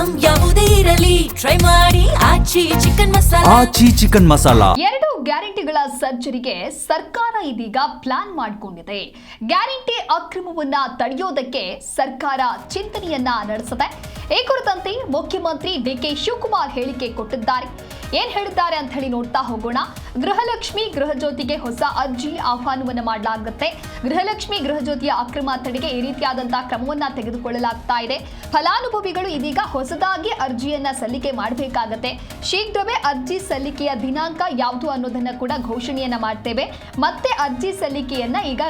Item ಯಾವುದೇ ಇರಲಿ try ಮಾಡಿ ಆಚಿ ಚಿಕನ್ ಮಸಾಲಾ. ಎರಡು ಗ್ಯಾರಂಟಿಗಳ ಸರ್ಜರಿಗೆ ಸರ್ಕಾರ ಇದೀಗ ಪ್ಲಾನ್ ಮಾಡಿಕೊಂಡಿದೆ. ಗ್ಯಾರಂಟಿ ಅಕ್ರಮವನ್ನ ತಡೆಯೋದಕ್ಕೆ ಸರ್ಕಾರ ಚಿಂತನೆಯನ್ನ ನಡೆಸಿದೆ. ಈ ಕುರಿತಂತೆ ಮುಖ್ಯಮಂತ್ರಿ ಡಿಕೆ ಶಿವಕುಮಾರ್ ಹೇಳಿಕೆ ಕೊಟ್ಟಿದ್ದಾರೆ. ಏನ್ ಹೇಳಿದ್ದಾರೆ ಅಂತ ಹೇಳಿ ನೋಡ್ತಾ ಹೋಗೋಣ. ಗೃಹಲಕ್ಷ್ಮಿ ಗೃಹಜ್ಯೋತಿಗೆ ಹೊಸ ಅರ್ಜಿ ಆಹ್ವಾನವನ್ನ ಮಾಡಲಾಗುತ್ತೆ. ಗೃಹಲಕ್ಷ್ಮಿ ಗೃಹಜ್ಯೋತಿಯ ಅಕ್ರಮ ತಡೆಗೆ ಈ ರೀತಿಯಾದಂತಹ ಕ್ರಮವನ್ನ ತೆಗೆದುಕೊಳ್ಳಲಾಗ್ತಾ ಇದೆ. ಫಲಾನುಭವಿಗಳು ಇದೀಗ ಹೊಸದಾಗಿ ಅರ್ಜಿಯನ್ನ ಸಲ್ಲಿಕೆ ಮಾಡಬೇಕಾಗತ್ತೆ. ಶೀಘ್ರವೇ ಅರ್ಜಿ ಸಲ್ಲಿಕೆಯ ದಿನಾಂಕ ಯಾವುದು ಅನ್ನೋದನ್ನ ಕೂಡ ಘೋಷಣೆಯನ್ನ ಮಾಡ್ತೇವೆ. ಮತ್ತೆ ಅರ್ಜಿ ಸಲ್ಲಿಕೆಯನ್ನ ಈಗ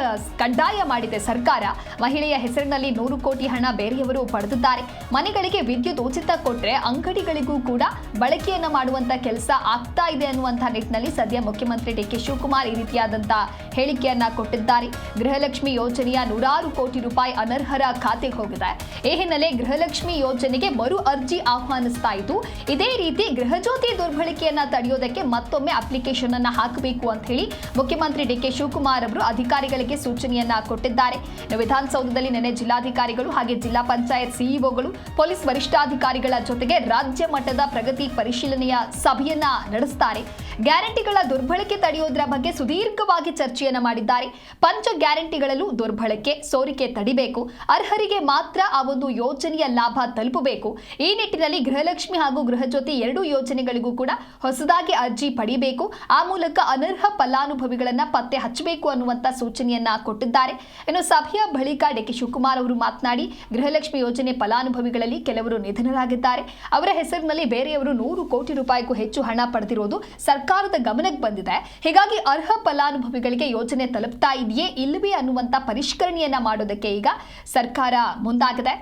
ಕಡ್ಡಾಯ ಮಾಡಿದೆ ಸರ್ಕಾರ. ಮಹಿಳೆಯ ಹೆಸರಿನಲ್ಲಿ 100 ಕೋಟಿ ಹಣ ಬೇರೆಯವರು ಪಡೆದಿದ್ದಾರೆ. ಮನೆಗಳಿಗೆ ವಿದ್ಯುತ್ ಉಚಿತ ಕೊಟ್ರೆ ಅಂಗಡಿಗಳಿಗೂ ಕೂಡ ಬಳಕೆಯನ್ನ ಮಾಡುವಂತ ಕೆಲಸ ಆಗ್ತಾ ಇದೆ ಅನ್ನುವಂತಹ ನಿಟ್ಟಿನಲ್ಲಿ ಸದ್ಯ ಮುಖ್ಯಮಂತ್ರಿ ಡಿಕೆ ಶಿವಕುಮಾರ್ ಈ ರೀತಿಯಾದಂತಹ ಹೇಳಿಕೆಯನ್ನ ಕೊಟ್ಟಿದ್ದಾರೆ. ಗೃಹಲಕ್ಷ್ಮಿ ಯೋಜನೆಯ 100 ಕೋಟಿ ರೂಪಾಯಿ ಅನರ್ಹರ ಖಾತೆಗೆ ಹೋಗಿದೆ. ಈ ಹಿನ್ನೆಲೆ ಗೃಹಲಕ್ಷ್ಮಿ ಯೋಜನೆಗೆ ಮರು ಅರ್ಜಿ ಆಹ್ವಾನಿಸ್ತಾ ಇದ್ದು, ಇದೇ ರೀತಿ ಗೃಹಜ್ಯೋತಿ ದುರ್ಬಳಕೆಯನ್ನ ತಡೆಯೋದಕ್ಕೆ ಮತ್ತೊಮ್ಮೆ ಅಪ್ಲಿಕೇಶನ್ ಅನ್ನ ಹಾಕಬೇಕು ಅಂತ ಹೇಳಿ ಮುಖ್ಯಮಂತ್ರಿ ಡಿಕೆ ಶಿವಕುಮಾರ್ ಅವರು ಅಧಿಕಾರಿಗಳಿಗೆ ಸೂಚನೆಯನ್ನ ಕೊಟ್ಟಿದ್ದಾರೆ. ವಿಧಾನಸೌಧದಲ್ಲಿ ನಿನ್ನೆ ಜಿಲ್ಲಾಧಿಕಾರಿಗಳು ಹಾಗೆ ಜಿಲ್ಲಾ ಪಂಚಾಯತ್ ಸಿಇಒಗಳು ಪೊಲೀಸ್ ವರಿಷ್ಠಾಧಿಕಾರಿಗಳ ಜೊತೆಗೆ ರಾಜ್ಯ ಮಟ್ಟದ ಪ್ರಗತಿ ಪರಿಶೀಲನೆಯ ಸಭೆಯನ್ನ ನಡೆಸುತ್ತಾರೆ. ಗ್ಯಾರಂಟಿಗಳ ದುರ್ಬಳಕೆ ತಡೆಯೋದ್ರ ಬಗ್ಗೆ ಸುದೀರ್ಘವಾಗಿ ಚರ್ಚೆಯನ್ನ ಮಾಡಿದ್ದಾರೆ. ಪಂಚ ಗ್ಯಾರಂಟಿಗಳಲ್ಲೂ ದುರ್ಬಳಕೆ ಸೋರಿಕೆ ತಡಿಬೇಕು. ಅರ್ಹರಿಗೆ ಮಾತ್ರ ಆ ಒಂದು ಯೋಜನೆಯ ಲಾಭ ತಲುಪಬೇಕು. ಈ ನಿಟ್ಟಿನಲ್ಲಿ ಗೃಹಲಕ್ಷ್ಮಿ ಹಾಗೂ ಗೃಹಜ್ಯೋತಿ ಎರಡೂ ಯೋಜನೆಗಳಿಗೂ ಕೂಡ ಹೊಸದಾಗಿ ಅರ್ಜಿ ಪಡೆಯಬೇಕು. ಆ ಮೂಲಕ ಅನರ್ಹ ಫಲಾನುಭವಿಗಳನ್ನ ಪತ್ತೆ ಹಚ್ಚಬೇಕು ಅನ್ನುವಂತ ಸೂಚನೆಯನ್ನ ಕೊಟ್ಟಿದ್ದಾರೆ. ಇನ್ನು ಸಭೆಯ ಬಳಿಕ ಡಿಕೆ ಶಿವಕುಮಾರ್ ಅವರು ಮಾತನಾಡಿ, ಗೃಹಲಕ್ಷ್ಮಿ ಯೋಜನೆ ಫಲಾನುಭವಿಗಳಲ್ಲಿ ಕೆಲವರು ನಿಧನರಾಗಿದ್ದಾರೆ. ಅವರ ಹೆಸರಿನಲ್ಲಿ ಬೇರೆಯವರು 100 ಕೋಟಿ ರೂಪಾಯಿಗೂ ಹೆಚ್ಚು ಹಣ ಪಡೆದಿರುವುದು ಸರ್ಕಾರದ ಗಮನಕ್ಕೆ ಬಂದಿದೆ. ಹೀಗಾಗಿ ಅರ್ಹ ಫಲಾನುಭವಿಗಳಿಗೆ ಯೋಜನೆ ತಲುಪ್ತಾ ಇದೆಯೇ ಇಲ್ಲವೇ ಅನ್ನುವಂತ ಪರಿಷ್ಕರಣೆಯನ್ನ ಮಾಡೋದಕ್ಕೆ ಈಗ ಸರ್ಕಾರ ಮುಂದಾಗಿದೆ.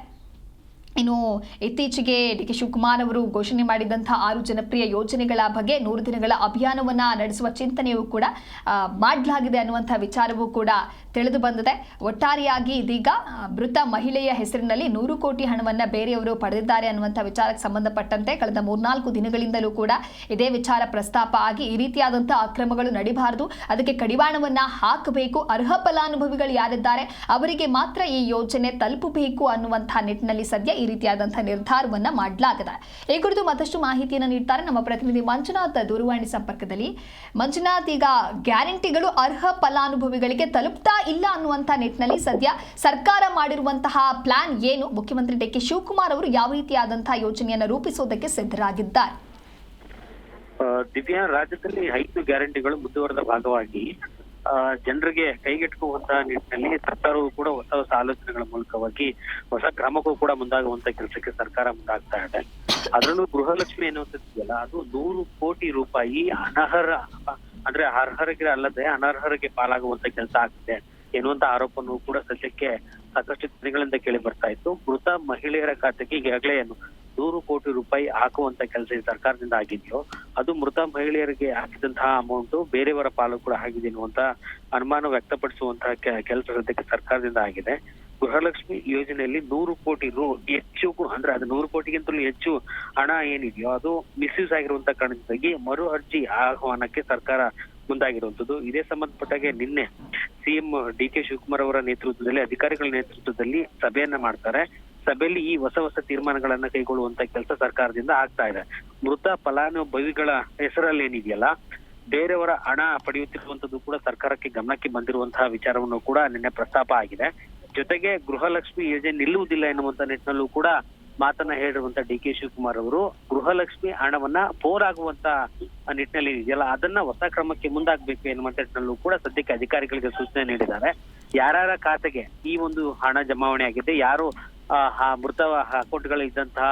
ಇನ್ನು ಇತ್ತೀಚೆಗೆ ಡಿಕೆ ಶಿವಕುಮಾರ್ ಅವರು ಘೋಷಣೆ ಮಾಡಿದಂತಹ 6 ಜನಪ್ರಿಯ ಯೋಜನೆಗಳ ಬಗ್ಗೆ 100 ದಿನಗಳ ಅಭಿಯಾನವನ್ನ ನಡೆಸುವ ಚಿಂತನೆಯೂ ಕೂಡ ಮಾಡಲಾಗಿದೆ ಅನ್ನುವಂತಹ ವಿಚಾರವೂ ಕೂಡ ತಿಳಿದು ಬಂದಿದೆ. ಒಟ್ಟಾರೆಯಾಗಿ ಇದೀಗ ಮೃತ ಮಹಿಳೆಯ ಹೆಸರಿನಲ್ಲಿ 100 ಕೋಟಿ ಹಣವನ್ನ ಬೇರೆಯವರು ಪಡೆದಿದ್ದಾರೆ ಅನ್ನುವಂಥ ವಿಚಾರಕ್ಕೆ ಸಂಬಂಧಪಟ್ಟಂತೆ ಕಳೆದ 3-4 ದಿನಗಳಿಂದಲೂ ಕೂಡ ಇದೇ ವಿಚಾರ ಪ್ರಸ್ತಾಪ ಆಗಿ ಈ ರೀತಿಯಾದಂತಹ ಅಕ್ರಮಗಳು ನಡಿಬಾರದು, ಅದಕ್ಕೆ ಕಡಿವಾಣವನ್ನ ಹಾಕಬೇಕು, ಅರ್ಹ ಫಲಾನುಭವಿಗಳು ಯಾರಿದ್ದಾರೆ ಅವರಿಗೆ ಮಾತ್ರ ಈ ಯೋಜನೆ ತಲುಪಬೇಕು ಅನ್ನುವಂತಹ ನಿಟ್ಟಿನಲ್ಲಿ ಸದ್ಯ ಈ ರೀತಿಯಾದಂತಹ ನಿರ್ಧಾರವನ್ನ ಮಾಡಲಾಗಿದೆ. ಈ ಕುರಿತು ಮತ್ತಷ್ಟು ಮಾಹಿತಿಯನ್ನು ನೀಡ್ತಾರೆ ನಮ್ಮ ಪ್ರತಿನಿಧಿ ಮಂಜುನಾಥ್ ದೂರವಾಣಿ ಸಂಪರ್ಕದಲ್ಲಿ. ಮಂಜುನಾಥ್, ಈಗ ಗ್ಯಾರಂಟಿಗಳು ಅರ್ಹ ಫಲಾನುಭವಿಗಳಿಗೆ ತಲುಪ್ತಾ ಇಲ್ಲ ಅನ್ನುವಂತಹ ನಿಟ್ಟಿನಲ್ಲಿ ಸದ್ಯ ಸರ್ಕಾರ ಮಾಡಿರುವಂತಹ ಪ್ಲಾನ್ ಏನು? ಮುಖ್ಯಮಂತ್ರಿ ಡಿಕೆ ಶಿವಕುಮಾರ್ ಅವರು ಯಾವ ರೀತಿಯಾದಂತಹ ಯೋಜನೆಯನ್ನು ರೂಪಿಸೋದಕ್ಕೆ ಸಿದ್ಧರಾಗಿದ್ದಾರೆ? ದಿವ್ಯಾ, ರಾಜ್ಯದಲ್ಲಿ 5 ಗ್ಯಾರಂಟಿಗಳು ಮುಂದುವರೆದ ಭಾಗವಾಗಿ ಜನರಿಗೆ ಕೈಗೆಟುಕುವಂತಹ ನಿಟ್ಟಿನಲ್ಲಿ ಸರ್ಕಾರವು ಕೂಡ ಹೊಸ ಆಲೋಚನೆಗಳ ಮೂಲಕವಾಗಿ ಹೊಸ ಕ್ರಮಕ್ಕೂ ಕೂಡ ಮುಂದಾಗುವಂತ ಕೆಲಸಕ್ಕೆ ಸರ್ಕಾರ ಮುಂದಾಗ್ತಾ ಇದೆ. ಅದರಲ್ಲೂ ಗೃಹಲಕ್ಷ್ಮಿ ಎನ್ನುವಂಥದ್ದಿದೆಯಲ್ಲ, ಅದು 100 ಕೋಟಿ ರೂಪಾಯಿ ಅನರ್ಹ ಅಂದ್ರೆ ಅರ್ಹರಿಗೆ ಅಲ್ಲದೆ ಅನರ್ಹರಿಗೆ ಪಾಲಾಗುವಂತ ಕೆಲಸ ಆಗ್ತಿದೆ ಎನ್ನುವಂತ ಆರೋಪವನ್ನು ಕೂಡ ಸದ್ಯಕ್ಕೆ ಸಾಕಷ್ಟು ದಿನಗಳಿಂದ ಕೇಳಿ ಬರ್ತಾ ಇತ್ತು. ಮೃತ ಮಹಿಳೆಯರ ಖಾತೆಗೆ ಈಗಾಗಲೇ 100 ಕೋಟಿ ರೂಪಾಯಿ ಹಾಕುವಂತ ಕೆಲಸ ಈ ಸರ್ಕಾರದಿಂದ ಆಗಿದೆಯೋ ಅದು ಮೃತ ಮಹಿಳೆಯರಿಗೆ ಹಾಕಿದಂತಹ ಅಮೌಂಟ್ ಬೇರೆಯವರ ಪಾಲು ಕೂಡ ಆಗಿದೆ ಎನ್ನುವಂತ ಅನುಮಾನ ವ್ಯಕ್ತಪಡಿಸುವಂತಹ ಕೆಲಸ ಸದ್ಯಕ್ಕೆ ಸರ್ಕಾರದಿಂದ ಆಗಿದೆ. ಗೃಹಲಕ್ಷ್ಮಿ ಯೋಜನೆಯಲ್ಲಿ 100 ಕೋಟಿ ರು ಹೆಚ್ಚು ಅಂದ್ರೆ ಅದು 100 ಕೋಟಿಗಿಂತಲೂ ಹೆಚ್ಚು ಹಣ ಏನಿದೆಯೋ ಅದು ಮಿಸ್ಯೂಸ್ ಆಗಿರುವಂತ ಕಾರಣದಿಂದಾಗಿ ಮರು ಅರ್ಜಿ ಆಹ್ವಾನಕ್ಕೆ ಸರ್ಕಾರ ಮುಂದಾಗಿರುವಂತದ್ದು. ಇದೇ ಸಂಬಂಧಪಟ್ಟಾಗೆ ನಿನ್ನೆ ಸಿಎಂ ಡಿಕೆ ಶಿವಕುಮಾರ್ ಅವರ ನೇತೃತ್ವದಲ್ಲಿ ಅಧಿಕಾರಿಗಳ ನೇತೃತ್ವದಲ್ಲಿ ಸಭೆಯನ್ನ ಮಾಡ್ತಾರೆ. ಸಭೆಯಲ್ಲಿ ಈ ಹೊಸ ತೀರ್ಮಾನಗಳನ್ನ ಕೈಗೊಳ್ಳುವಂತ ಕೆಲಸ ಸರ್ಕಾರದಿಂದ ಆಗ್ತಾ ಇದೆ. ಮೃತ ಫಲಾನುಭವಿಗಳ ಹೆಸರಲ್ಲಿ ಏನಿದೆಯಲ್ಲ, ಬೇರೆಯವರ ಹಣ ಪಡೆಯುತ್ತಿರುವಂತದ್ದು ಕೂಡ ಸರ್ಕಾರಕ್ಕೆ ಗಮನಕ್ಕೆ ಬಂದಿರುವಂತಹ ವಿಚಾರವನ್ನು ಕೂಡ ನಿನ್ನೆ ಪ್ರಸ್ತಾಪ ಆಗಿದೆ. ಜೊತೆಗೆ ಗೃಹಲಕ್ಷ್ಮಿ ಯೋಜನೆ ನಿಲ್ಲುವುದಿಲ್ಲ ಎನ್ನುವಂತ ನಿಟ್ಟಿನಲ್ಲೂ ಕೂಡ ಮಾತನ್ನ ಹೇಳಿರುವಂತ ಡಿಕೆ ಶಿವಕುಮಾರ್ ಅವರು ಗೃಹಲಕ್ಷ್ಮಿ ಹಣವನ್ನ ಪೋರಾಗುವಂತ ನಿಟ್ಟಿನಲ್ಲಿ ಇದೆಯಲ್ಲ ಅದನ್ನ ಹೊಸ ಕ್ರಮಕ್ಕೆ ಮುಂದಾಗಬೇಕು ಎನ್ನುವಂತ ನಿಟ್ಟಿನಲ್ಲೂ ಕೂಡ ಸದ್ಯಕ್ಕೆ ಅಧಿಕಾರಿಗಳಿಗೆ ಸೂಚನೆ ನೀಡಿದ್ದಾರೆ. ಯಾರ್ಯಾರ ಖಾತೆಗೆ ಈ ಒಂದು ಹಣ ಜಮಾವಣೆ ಆಗಿದೆ, ಯಾರು ಮೃತ ಅಕೌಂಟ್ಗಳು ಇದ್ದಂತಹ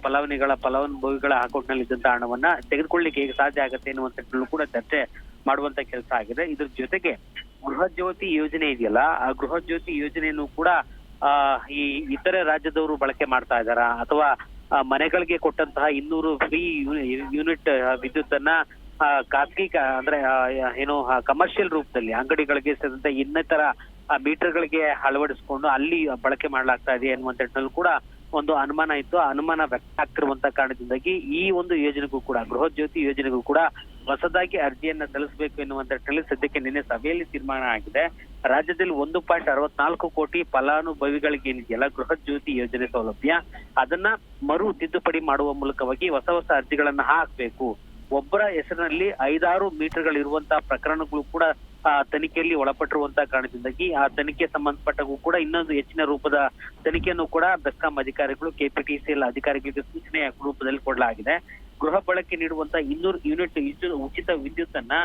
ಫಲಾನುಭವಿಗಳ ಅಕೌಂಟ್ ನಲ್ಲಿ ಇದ್ದಂತಹ ಹಣವನ್ನ ತೆಗೆದುಕೊಳ್ಳಿಕ್ಕೆ ಹೇಗೆ ಸಾಧ್ಯ ಆಗುತ್ತೆ ಎನ್ನುವಂತ ಕೂಡ ಚರ್ಚೆ ಮಾಡುವಂತ ಕೆಲಸ ಆಗಿದೆ. ಇದ್ರ ಜೊತೆಗೆ ಗೃಹಜ್ಯೋತಿ ಯೋಜನೆ ಇದೆಯಲ್ಲ, ಆ ಗೃಹಜ್ಯೋತಿ ಯೋಜನೆಯನ್ನು ಕೂಡ ಈ ಇತರೆ ರಾಜ್ಯದವರು ಬಳಕೆ ಮಾಡ್ತಾ ಇದಾರ ಅಥವಾ ಮನೆಗಳಿಗೆ ಕೊಟ್ಟಂತಹ 200 ಫ್ರೀ ಯೂನಿಟ್ ವಿದ್ಯುತ್ ಅನ್ನ ಖಾಸಗಿ ಅಂದ್ರೆ ಏನು ಕಮರ್ಷಿಯಲ್ ರೂಪದಲ್ಲಿ ಅಂಗಡಿಗಳಿಗೆ ಸೇರಿದಂತೆ ಇನ್ನಿತರ ಮೀಟರ್ಗಳಿಗೆ ಅಳವಡಿಸಿಕೊಂಡು ಅಲ್ಲಿ ಬಳಕೆ ಮಾಡಲಾಗ್ತಾ ಇದೆ ಅನ್ನುವಂತ ನಿಟ್ಟಿನಲ್ಲಿ ಕೂಡ ಒಂದು ಅನುಮಾನ ಇತ್ತು. ಆ ಅನುಮಾನ ವ್ಯಕ್ತ ಆಗ್ತಿರುವಂತ ಕಾರಣದಿಂದಾಗಿ ಈ ಒಂದು ಯೋಜನೆಗೂ ಕೂಡ ಗೃಹಜ್ಯೋತಿ ಯೋಜನೆಗೂ ಕೂಡ ಹೊಸದಾಗಿ ಅರ್ಜಿಯನ್ನ ಸಲ್ಲಿಸಬೇಕು ಎನ್ನುವಂತ ನಿಟ್ಟಿನಲ್ಲಿ ಸದ್ಯಕ್ಕೆ ನಿನ್ನೆ ಸಭೆಯಲ್ಲಿ ತೀರ್ಮಾನ ಆಗಿದೆ. ರಾಜ್ಯದಲ್ಲಿ 1.64 ಕೋಟಿ ಫಲಾನುಭವಿಗಳಿಗೆ ಏನಿದೆಯಲ್ಲ ಗೃಹ ಜ್ಯೋತಿ ಯೋಜನೆ ಸೌಲಭ್ಯ, ಅದನ್ನ ಮರು ತಿದ್ದುಪಡಿ ಮಾಡುವ ಮೂಲಕವಾಗಿ ಹೊಸ ಅರ್ಜಿಗಳನ್ನ ಹಾಕಬೇಕು. ಒಬ್ಬರ ಹೆಸರಿನಲ್ಲಿ 5-6 ಮೀಟರ್ಗಳಿರುವಂತಹ ಪ್ರಕರಣಗಳು ಕೂಡ ತನಿಖೆಯಲ್ಲಿ ಒಳಪಟ್ಟಿರುವಂತಹ ಕಾರಣದಿಂದಾಗಿ ಆ ತನಿಖೆ ಸಂಬಂಧಪಟ್ಟಾಗೂ ಕೂಡ ಇನ್ನೊಂದು ಹೆಚ್ಚಿನ ರೂಪದ ತನಿಖೆಯನ್ನು ಕೂಡ ಬೆಸ್ಕಾಂ ಅಧಿಕಾರಿಗಳು KPTCL ಅಧಿಕಾರಿಗಳಿಗೆ ಸೂಚನೆಯ ರೂಪದಲ್ಲಿ ಕೊಡಲಾಗಿದೆ. ಗೃಹ ಬಳಕೆ ನೀಡುವಂತ 200 ಯೂನಿಟ್ ಉಚಿತ ವಿದ್ಯುತ್ ಅನ್ನ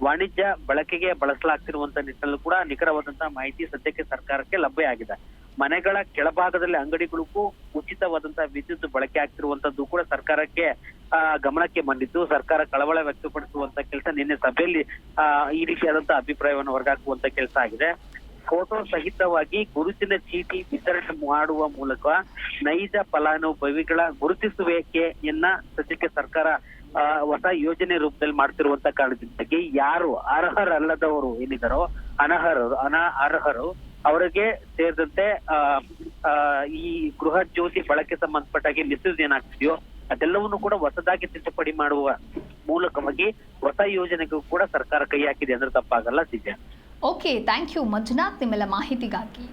ವಾಣಿಜ್ಯ ಬಳಕೆಗೆ ಬಳಸಲಾಗ್ತಿರುವಂತ ನಿಟ್ಟಿನಲ್ಲೂ ಕೂಡ ನಿಖರವಾದಂತಹ ಮಾಹಿತಿ ಸದ್ಯಕ್ಕೆ ಸರ್ಕಾರಕ್ಕೆ ಲಭ್ಯ ಆಗಿದೆ. ಮನೆಗಳ ಕೆಳಭಾಗದಲ್ಲಿ ಅಂಗಡಿಗಳಿಗೂ ಉಚಿತವಾದಂತಹ ವಿದ್ಯುತ್ ಬಳಕೆ ಆಗ್ತಿರುವಂತದ್ದು ಕೂಡ ಸರ್ಕಾರಕ್ಕೆ ಗಮನಕ್ಕೆ ಬಂದಿದ್ದು, ಸರ್ಕಾರ ಕಳವಳ ವ್ಯಕ್ತಪಡಿಸುವಂತ ಕೆಲಸ ನಿನ್ನೆ ಸಭೆಯಲ್ಲಿ ಈ ರೀತಿಯಾದಂತಹ ಅಭಿಪ್ರಾಯವನ್ನು ಹೊರಗಾಕುವಂತ ಕೆಲಸ ಆಗಿದೆ. ಫೋಟೋ ಸಹಿತವಾಗಿ ಗುರುತಿನ ಚೀಟಿ ವಿತರಣೆ ಮಾಡುವ ಮೂಲಕ ನೈಜ ಫಲಾನುಭವಿಗಳ ಗುರುತಿಸುವಿಕೆಯನ್ನ ಸದ್ಯಕ್ಕೆ ಸರ್ಕಾರ ಹೊಸ ಯೋಜನೆ ರೂಪದಲ್ಲಿ ಮಾಡ್ತಿರುವಂತ ಕಾರಣದಿಂದಾಗಿ ಯಾರು ಅರ್ಹರಲ್ಲದವರು ಏನಿದಾರೋ ಅರ್ಹರು ಅವರಿಗೆ ಸೇರಿದಂತೆ ಈ ಗೃಹ ಜ್ಯೋತಿ ಬಳಕೆ ಸಂಬಂಧಪಟ್ಟಾಗಿ ಮಿಸ್ಯೂಸ್ ಏನಾಗ್ತಿದೆಯೋ ಅದೆಲ್ಲವನ್ನು ಕೂಡ ಹೊಸದಾಗಿ ತಿದ್ದುಪಡಿ ಮಾಡುವ ಮೂಲಕವಾಗಿ ಹೊಸ ಯೋಜನೆಗೂ ಕೂಡ ಸರ್ಕಾರ ಕೈ ಹಾಕಿದೆ ಅಂದ್ರೆ ತಪ್ಪಾಗಲ್ಲ. Divya. Okay, thank you Manjunath ನಿಮ್ಮೆಲ್ಲ ಮಾಹಿತಿಗಾಗಿ.